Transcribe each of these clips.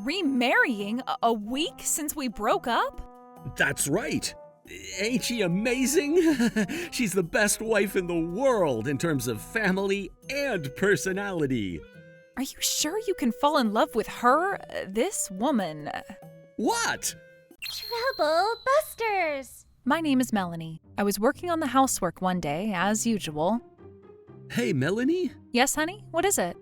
Remarrying a week since we broke up? That's right. Ain't she amazing? She's the best wife in the world in terms of family and personality. Are you sure you can fall in love with her? This woman. What? Troublebusters! My name is Melanie. I was working on the housework one day, as usual. Hey, Melanie? Yes, honey? What is it?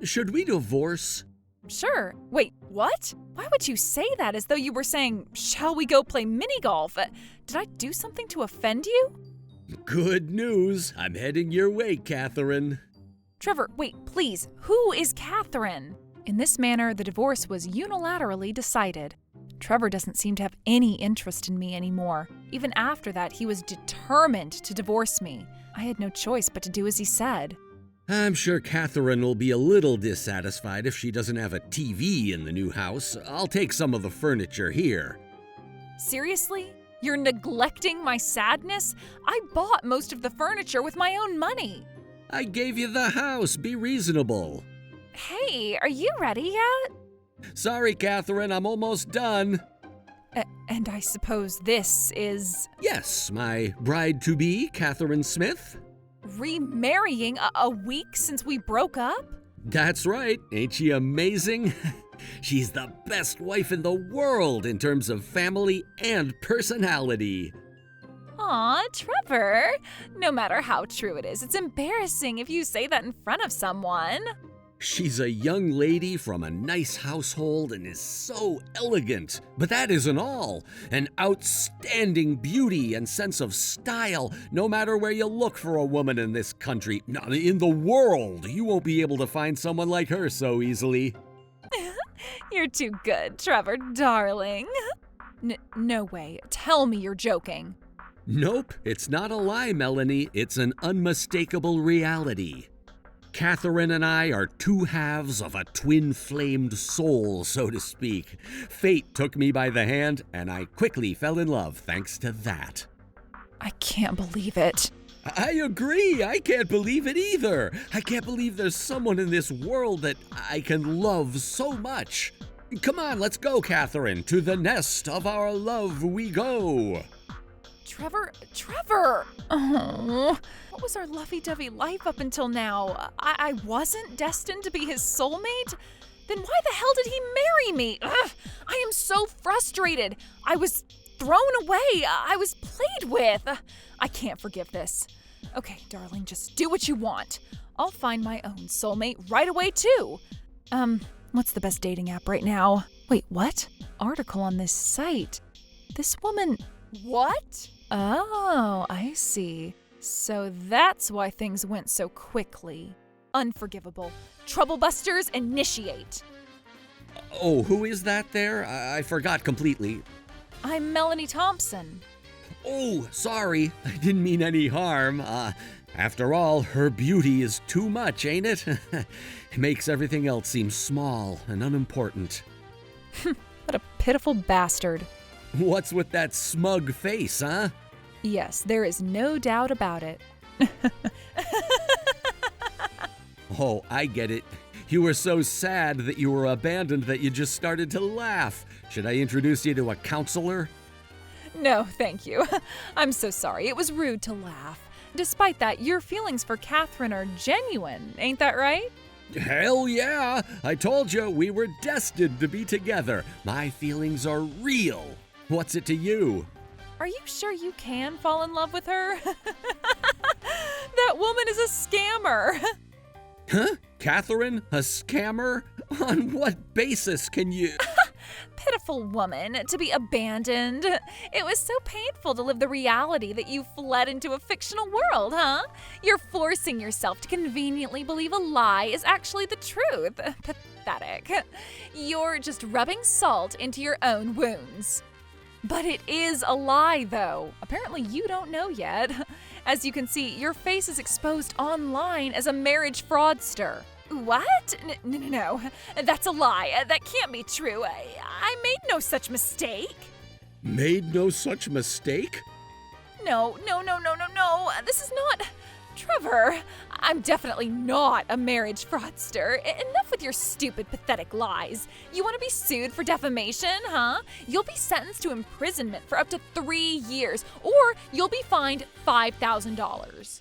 Should we divorce? Sure. Wait, what? Why would you say that as though you were saying, shall we go play mini-golf? Did I do something to offend you? Good news. I'm heading your way, Catherine. Trevor, wait, please. Who is Catherine? In this manner, the divorce was unilaterally decided. Trevor doesn't seem to have any interest in me anymore. Even after that, he was determined to divorce me. I had no choice but to do as he said. I'm sure Catherine will be a little dissatisfied if she doesn't have a TV in the new house. I'll take some of the furniture here. Seriously? You're neglecting my sadness? I bought most of the furniture with my own money. I gave you the house. Be reasonable. Hey, are you ready yet? Sorry, Catherine, I'm almost done. And I suppose this is... Yes, my bride-to-be, Catherine Smith. Remarrying a week since we broke up? That's right. Ain't she amazing? She's the best wife in the world in terms of family and personality. Aw, Trevor. No matter how true it is, it's embarrassing if you say that in front of someone. She's a young lady from a nice household and is so elegant. But that isn't all. An outstanding beauty and sense of style, no matter where you look for a woman in this country. No, in the world, you won't be able to find someone like her so easily. You're too good, Trevor, darling. No way. Tell me you're joking. Nope, it's not a lie, Melanie. It's an unmistakable reality. Catherine and I are two halves of a twin-flamed soul, so to speak. Fate took me by the hand, and I quickly fell in love thanks to that. I can't believe it. I agree. I can't believe it either. I can't believe there's someone in this world that I can love so much. Come on, let's go, Catherine. To the nest of our love we go. Trevor! Oh, what was our lovey-dovey life up until now? I wasn't destined to be his soulmate? Then why the hell did he marry me? Ugh, I am so frustrated. I was thrown away. I was played with. I can't forgive this. Okay, darling, just do what you want. I'll find my own soulmate right away, too. What's the best dating app right now? Wait, what? Article on this site. This woman... What? Oh, I see. So that's why things went so quickly. Unforgivable. Troublebusters, initiate. Oh, who is that there? I forgot completely. I'm Melanie Thompson. Oh, sorry. I didn't mean any harm. After all, her beauty is too much, ain't it? It makes everything else seem small and unimportant. What a pitiful bastard. What's with that smug face, huh? Yes, there is no doubt about it. Oh, I get it. You were so sad that you were abandoned that you just started to laugh. Should I introduce you to a counselor? No, thank you. I'm so sorry. It was rude to laugh. Despite that, your feelings for Catherine are genuine, ain't that right? Hell yeah! I told you we were destined to be together. My feelings are real. What's it to you? Are you sure you can fall in love with her? That woman is a scammer. Huh? Catherine? A scammer? On what basis can you... Pitiful woman, to be abandoned. It was so painful to live the reality that you fled into a fictional world, huh? You're forcing yourself to conveniently believe a lie is actually the truth. Pathetic. You're just rubbing salt into your own wounds. But it is a lie, though. Apparently you don't know yet. As you can see, your face is exposed online as a marriage fraudster. What? No. That's a lie. That can't be true. I made no such mistake. Made no such mistake? No. This is not... Trevor, I'm definitely not a marriage fraudster. Enough with your stupid, pathetic lies. You want to be sued for defamation, huh? You'll be sentenced to imprisonment for up to 3 years, or you'll be fined $5,000.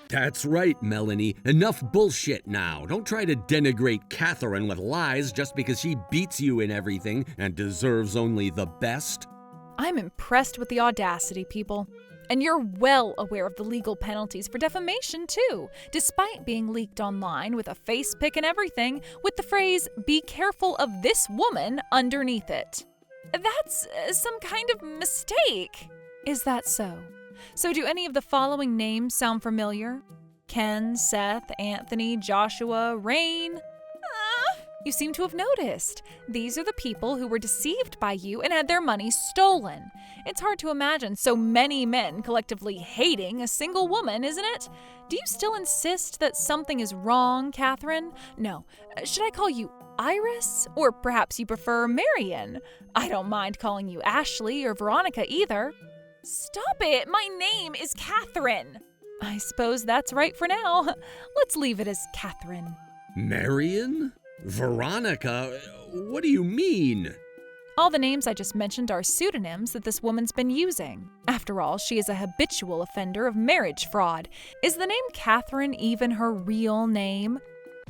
That's right, Melanie. Enough bullshit now. Don't try to denigrate Catherine with lies just because she beats you in everything and deserves only the best. I'm impressed with the audacity, people. And you're well aware of the legal penalties for defamation, too, despite being leaked online with a face pic and everything, with the phrase, "Be careful of this woman" underneath it. That's some kind of mistake. Is that so? So do any of the following names sound familiar? Ken, Seth, Anthony, Joshua, Rain? You seem to have noticed. These are the people who were deceived by you and had their money stolen. It's hard to imagine so many men collectively hating a single woman, isn't it? Do you still insist that something is wrong, Catherine? No. Should I call you Iris? Or perhaps you prefer Marion? I don't mind calling you Ashley or Veronica either. Stop it! My name is Catherine! I suppose that's right for now. Let's leave it as Catherine. Marion? Veronica? What do you mean? All the names I just mentioned are pseudonyms that this woman's been using. After all, she is a habitual offender of marriage fraud. Is the name Catherine even her real name?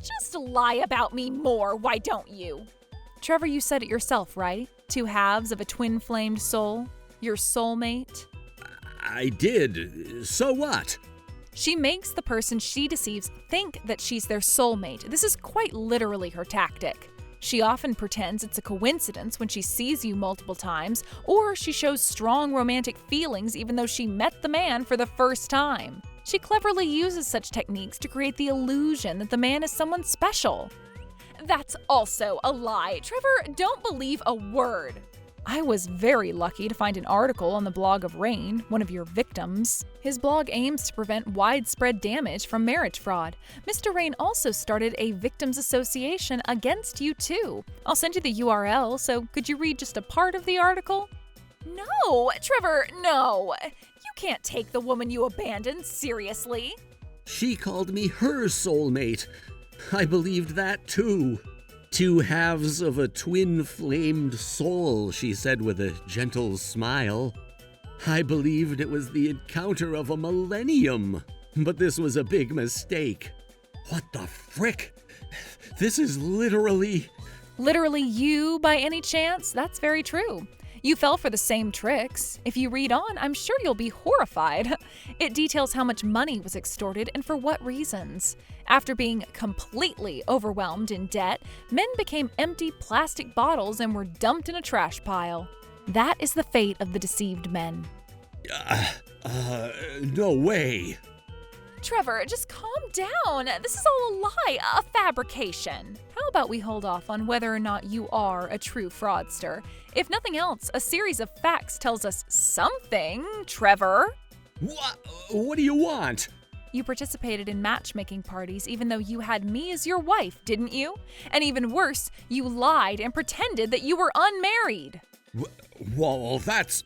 Just lie about me more, why don't you? Trevor, you said it yourself, right? 2 halves of a twin-flamed soul? Your soulmate? I did. So what? She makes the person she deceives think that she's their soulmate. This is quite literally her tactic. She often pretends it's a coincidence when she sees you multiple times, or she shows strong romantic feelings even though she met the man for the first time. She cleverly uses such techniques to create the illusion that the man is someone special. That's also a lie. Trevor, don't believe a word. I was very lucky to find an article on the blog of Rain, one of your victims. His blog aims to prevent widespread damage from marriage fraud. Mr. Rain also started a victims association against you too. I'll send you the URL, so could you read just a part of the article? No, Trevor, no. You can't take the woman you abandoned seriously. She called me her soulmate. I believed that too. 2 halves of a twin-flamed soul, she said with a gentle smile. I believed it was the encounter of a millennium, but this was a big mistake. What the frick? This is literally... Literally you, by any chance? That's very true. You fell for the same tricks. If you read on, I'm sure you'll be horrified. It details how much money was extorted and for what reasons. After being completely overwhelmed in debt, men became empty plastic bottles and were dumped in a trash pile. That is the fate of the deceived men. No way. Trevor, just calm down. This is all a lie, a fabrication. How about we hold off on whether or not you are a true fraudster? If nothing else, a series of facts tells us something, Trevor. What do you want? You participated in matchmaking parties even though you had me as your wife, didn't you? And even worse, you lied and pretended that you were unmarried. Well, that's...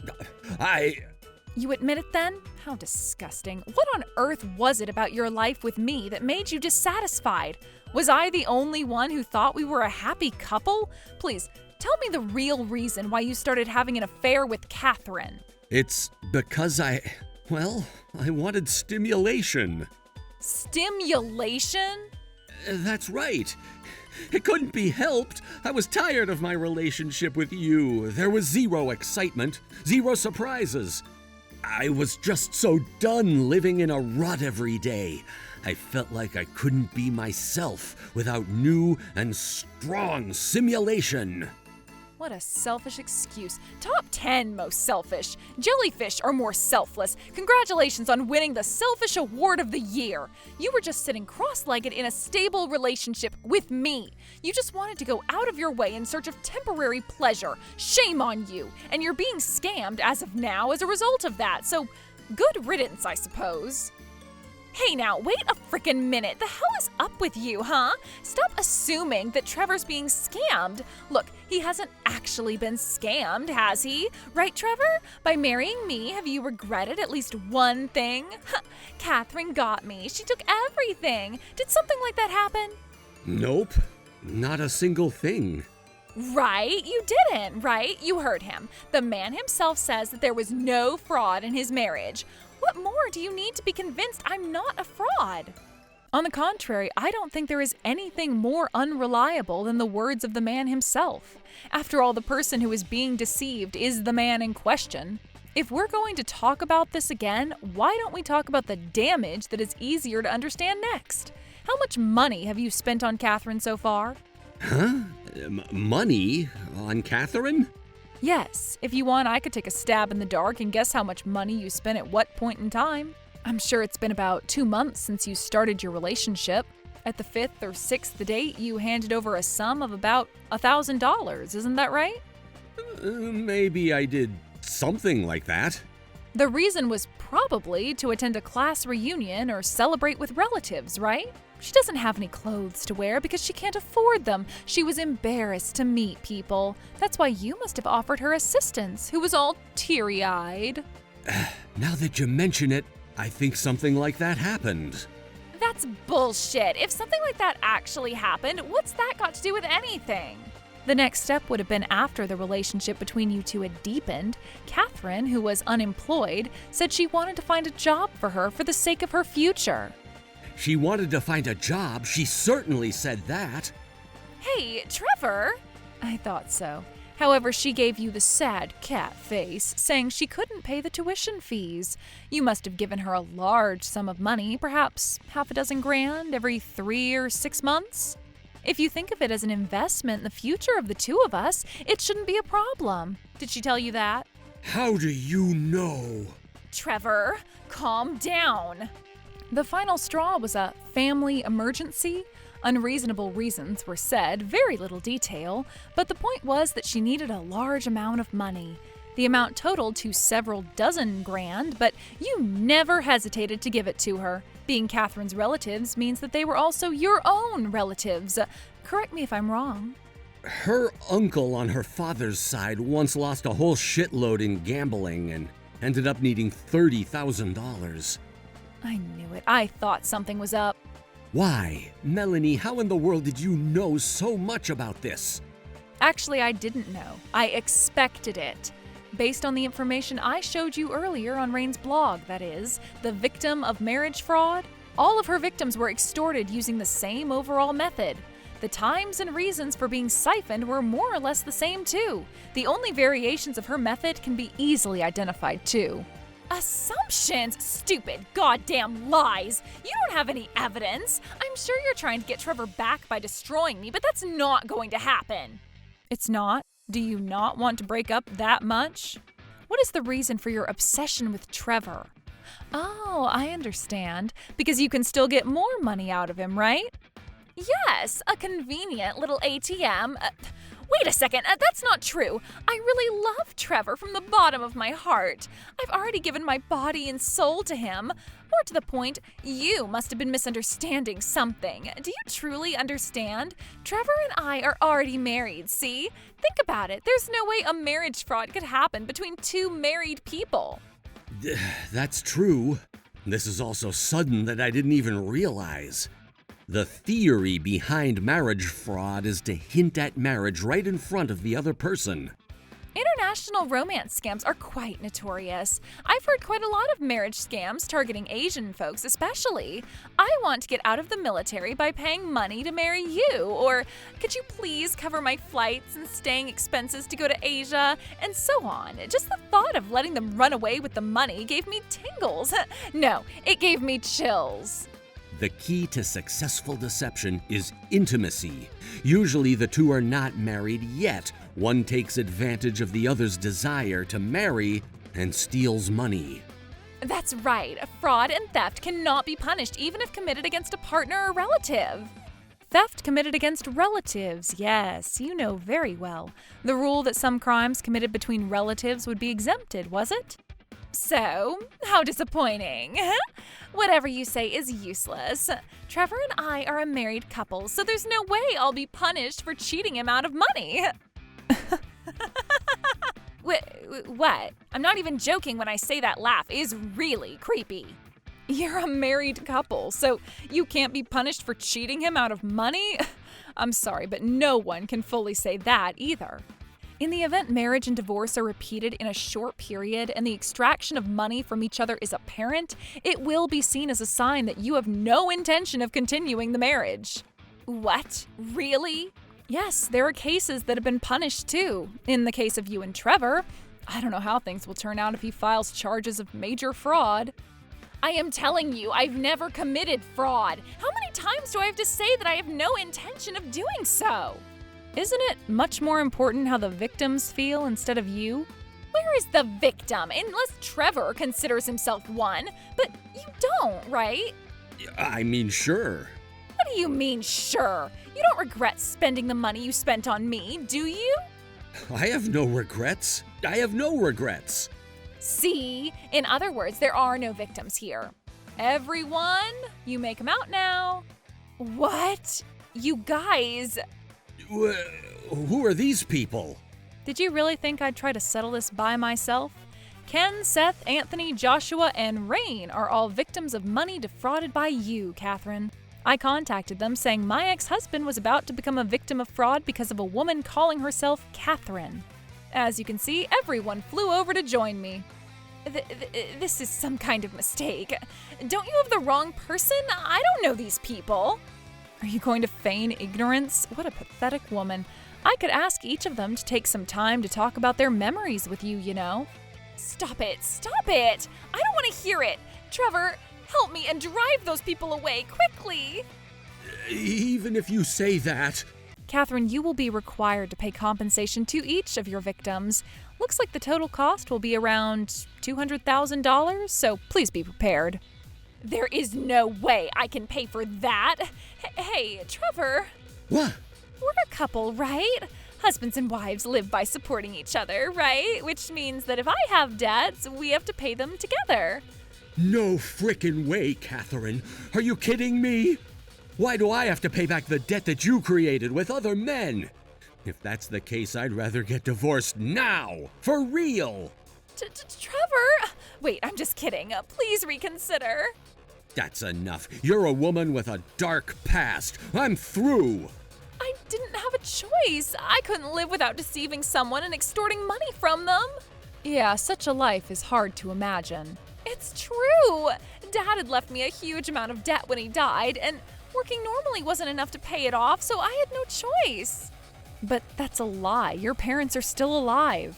You admit it then? How disgusting. What on earth was it about your life with me that made you dissatisfied? Was I the only one who thought we were a happy couple? Please, tell me the real reason why you started having an affair with Catherine. It's because I wanted stimulation. Stimulation? That's right. It couldn't be helped. I was tired of my relationship with you. There was 0 excitement, 0 surprises. I was just so done living in a rut every day. I felt like I couldn't be myself without new and strong simulation. What a selfish excuse. Top 10 most selfish. Jellyfish are more selfless. Congratulations on winning the Selfish Award of the Year. You were just sitting cross-legged in a stable relationship with me. You just wanted to go out of your way in search of temporary pleasure. Shame on you. And you're being scammed as of now as a result of that. So, good riddance, I suppose. Hey now, wait a frickin' minute. The hell is up with you, huh? Stop assuming that Trevor's being scammed. Look, he hasn't actually been scammed, has he? Right, Trevor? By marrying me, have you regretted at least one thing? Catherine got me. She took everything. Did something like that happen? Nope, not a single thing. Right? You didn't, right? You heard him. The man himself says that there was no fraud in his marriage. What more do you need to be convinced I'm not a fraud? On the contrary, I don't think there is anything more unreliable than the words of the man himself. After all, the person who is being deceived is the man in question. If we're going to talk about this again, why don't we talk about the damage that is easier to understand next? How much money have you spent on Catherine so far? Huh? Money on Catherine? Yes, if you want, I could take a stab in the dark and guess how much money you spent at what point in time. I'm sure it's been about 2 months since you started your relationship. At the 5th or 6th date, you handed over a sum of about $1,000, isn't that right? Maybe I did something like that. The reason was probably to attend a class reunion or celebrate with relatives, right? She doesn't have any clothes to wear because she can't afford them. She was embarrassed to meet people. That's why you must have offered her assistance, who was all teary-eyed. Now that you mention it, I think something like that happened. That's bullshit. If something like that actually happened, what's that got to do with anything? The next step would have been after the relationship between you two had deepened. Catherine, who was unemployed, said she wanted to find a job for her for the sake of her future. She wanted to find a job. She certainly said that. Hey, Trevor! I thought so. However, she gave you the sad cat face, saying she couldn't pay the tuition fees. You must have given her a large sum of money, perhaps $6,000 every 3 or 6 months. If you think of it as an investment in the future of the two of us, it shouldn't be a problem. Did she tell you that? How do you know? Trevor, calm down. The final straw was a family emergency. Unreasonable reasons were said, very little detail, but the point was that she needed a large amount of money. The amount totaled to several dozen grand, but you never hesitated to give it to her. Being Catherine's relatives means that they were also your own relatives. Correct me if I'm wrong. Her uncle on her father's side once lost a whole shitload in gambling and ended up needing $30,000. I knew it. I thought something was up. Why? Melanie, how in the world did you know so much about this? Actually, I didn't know. I expected it. Based on the information I showed you earlier on Rain's blog, that is, the victim of marriage fraud, all of her victims were extorted using the same overall method. The times and reasons for being siphoned were more or less the same too. The only variations of her method can be easily identified too. Assumptions? Stupid goddamn lies! You don't have any evidence! I'm sure you're trying to get Trevor back by destroying me, but that's not going to happen. It's not? Do you not want to break up that much? What is the reason for your obsession with Trevor? Oh, I understand. Because you can still get more money out of him, right? Yes, a convenient little ATM. Wait a second, that's not true. I really love Trevor from the bottom of my heart. I've already given my body and soul to him. More to the point, you must have been misunderstanding something. Do you truly understand? Trevor and I are already married, see? Think about it. There's no way a marriage fraud could happen between two married people. That's true. This is all so sudden that I didn't even realize. The theory behind marriage fraud is to hint at marriage right in front of the other person. International romance scams are quite notorious. I've heard quite a lot of marriage scams targeting Asian folks especially. I want to get out of the military by paying money to marry you, or could you please cover my flights and staying expenses to go to Asia, and so on. Just the thought of letting them run away with the money gave me tingles. No, it gave me chills. The key to successful deception is intimacy. Usually the two are not married yet. One takes advantage of the other's desire to marry and steals money. That's right. Fraud and theft cannot be punished even if committed against a partner or relative. Theft committed against relatives, yes, you know very well. The rule that some crimes committed between relatives would be exempted, was it? So, how disappointing. Whatever you say is useless. Trevor and I are a married couple, so there's no way I'll be punished for cheating him out of money. What? I'm not even joking when I say that laugh is really creepy. You're a married couple, so you can't be punished for cheating him out of money? I'm sorry, but no one can fully say that either. In the event marriage and divorce are repeated in a short period and the extraction of money from each other is apparent, it will be seen as a sign that you have no intention of continuing the marriage. What? Really? Yes, there are cases that have been punished too. In the case of you and Trevor, I don't know how things will turn out if he files charges of major fraud. I am telling you, I've never committed fraud. How many times do I have to say that I have no intention of doing so? Isn't it much more important how the victims feel instead of you? Where is the victim? Unless Trevor considers himself one. But you don't, right? I mean, sure. What do you mean, sure? You don't regret spending the money you spent on me, do you? I have no regrets. I have no regrets. See? In other words, there are no victims here. Everyone, you make them out now. What? You guys... Who are these people? Did you really think I'd try to settle this by myself? Ken, Seth, Anthony, Joshua, and Rain are all victims of money defrauded by you, Catherine. I contacted them saying my ex-husband was about to become a victim of fraud because of a woman calling herself Catherine. As you can see, everyone flew over to join me. This is some kind of mistake. Don't you have the wrong person? I don't know these people. Are you going to feign ignorance? What a pathetic woman. I could ask each of them to take some time to talk about their memories with you, you know. Stop it! Stop it! I don't want to hear it! Trevor, help me and drive those people away, quickly! Even if you say that... Catherine, you will be required to pay compensation to each of your victims. Looks like the total cost will be around $200,000, so please be prepared. There is no way I can pay for that. Hey, Trevor. What? We're a couple, right? Husbands and wives live by supporting each other, right? Which means that if I have debts, we have to pay them together. No frickin' way, Catherine. Are you kidding me? Why do I have to pay back the debt that you created with other men? If that's the case, I'd rather get divorced now. For real. Trevor! Wait, I'm just kidding. Please reconsider. That's enough. You're a woman with a dark past. I'm through. I didn't have a choice. I couldn't live without deceiving someone and extorting money from them. Yeah, such a life is hard to imagine. It's true. Dad had left me a huge amount of debt when he died, and working normally wasn't enough to pay it off, so I had no choice. But that's a lie. Your parents are still alive.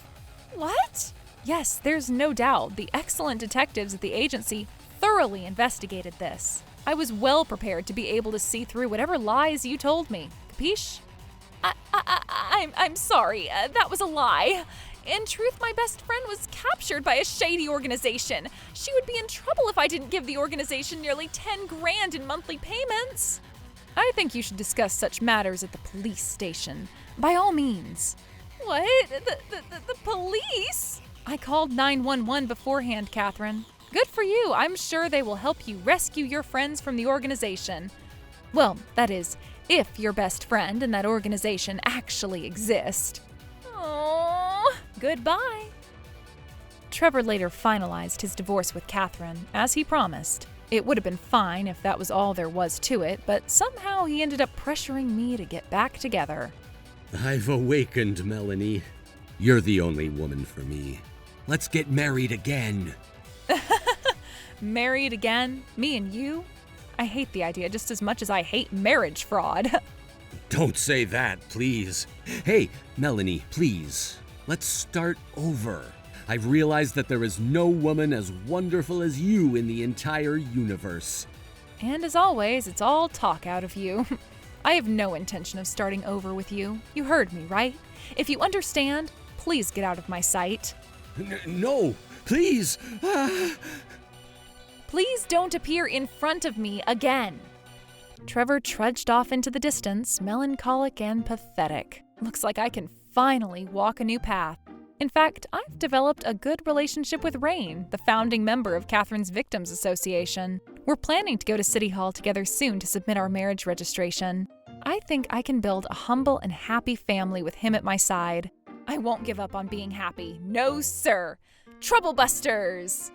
What? Yes, there's no doubt. The excellent detectives at the agency thoroughly investigated this. I was well prepared to be able to see through whatever lies you told me. Capiche? I'm sorry. That was a lie. In truth, my best friend was captured by a shady organization. She would be in trouble if I didn't give the organization nearly 10 grand in monthly payments. I think you should discuss such matters at the police station. By all means. What? The police? I called 911 beforehand, Catherine. Good for you. I'm sure they will help you rescue your friends from the organization. Well, that is, if your best friend and that organization actually exist. Aww. Goodbye. Trevor later finalized his divorce with Catherine, as he promised. It would have been fine if that was all there was to it, but somehow he ended up pressuring me to get back together. I've awakened, Melanie. You're the only woman for me. Let's get married again. Married again? Me and you? I hate the idea just as much as I hate marriage fraud. Don't say that, please. Hey, Melanie, please. Let's start over. I've realized that there is no woman as wonderful as you in the entire universe. And as always, it's all talk out of you. I have no intention of starting over with you. You heard me, right? If you understand, please get out of my sight. No, please. Please don't appear in front of me again. Trevor trudged off into the distance, melancholic and pathetic. Looks like I can finally walk a new path. In fact, I've developed a good relationship with Rain, the founding member of Catherine's Victims Association. We're planning to go to City Hall together soon to submit our marriage registration. I think I can build a humble and happy family with him at my side. I won't give up on being happy. No, sir. Troublebusters!